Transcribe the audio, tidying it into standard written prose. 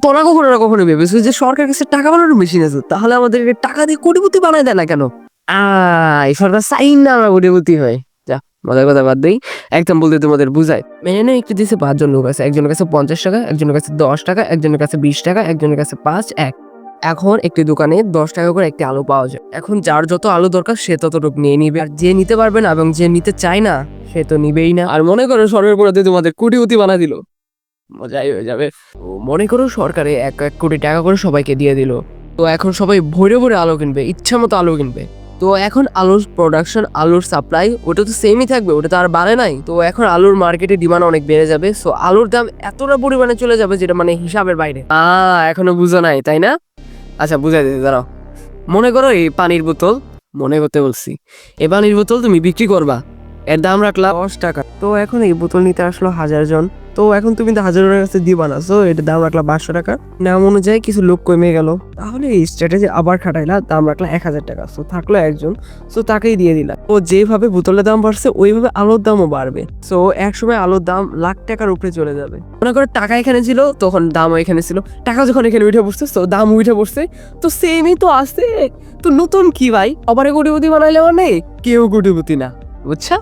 তোরা কখনো ভেবেছো যে সরকারের কাছে টাকা বানানোর মেশিন আছে, তাহলে আমাদের টাকা দিয়ে কোটিপতি বানায় দেয় না কেন? এই সরকার চাইন না আমরা কোটিপতি হয়। যা, মজার কথা বাদ দেই, একদম বলতে তোমাদের বুঝায়। মেনে একটু দিয়েছে 5 জন লোক আছে, একজনের কাছে 50 টাকা, একজনের কাছে 10 টাকা, একজনের কাছে 20 টাকা, একজনের কাছে 5, 1। এখন একটি দোকানে 10 টাকা করে একটি আলু পাওয়া যায়। এখন যার যত আলু দরকার সে ততটুকু নিয়ে নিবে, আর যে নিতে পারবে না এবং যে নিতে চায় না সে তো নিবেই না। আর মনে করো সরকার করে তোমাদের কোটিপতি বানা দিল, মজাই হয়ে যাবে। তো মনে করো সরকারে 1 কোটি টাকা করে সবাইকে দিয়ে দিল, তো এখন সবাই ভরে ভরে আলু কিনবে, ইচ্ছা মতো আলু কিনবে। তো এখন আলুর প্রোডাকশন, আলুর সাপ্লাই ওটা তো সেমই থাকবে, ওটা তো আর বাড়ে নাই। তো এখন আলুর মার্কেটে ডিমান্ড অনেক বেড়ে যাবে, সো আলুর দাম এতটা পরিমাণে চলে যাবে যেটা মানে হিসাবের বাইরে। এখনো বুঝো নাই তাই না? আচ্ছা বুঝাই দিতে দাঁড়াও। মনে করো এই পানির বোতল, মনে করতে বলছি, এই পানির বোতল তুমি বিক্রি করবা, এর দাম রাখলা 10 টাকা। তো এখন এই বোতল নিতে আসলো 1000 জন, তো এখন তুমি তো 1000 জনের কাছে দিবা না, সো এটার দাম রাখলা 500 টাকা। নাম অনুযায়ী কিছু লোক কমে গেল, তাহলে এই স্ট্র্যাটেজি আবার খাটাইলা, দাম রাখলা 1000 টাকা, সো থাকলো একজন, সো তাকেই দিয়ে দিলা। তো যেভাবে বোতলের দাম বাড়ছে ওইভাবে আলুর দামও বাড়বে, সো একসময় আলুর দাম লাখ টাকার উপরে চলে যাবে। মনে করো টাকা এখানে ছিল তখন দামও এখানে ছিল, টাকা যখন এখানে উঠে পড়ছে তো দাম উঠে পড়ছে, তো সেমই তো আছে। তো নতুন কি ভাই, আবার কোটিপতি বানাইলে মানে কেউ কোটিপতি না, বুঝছা?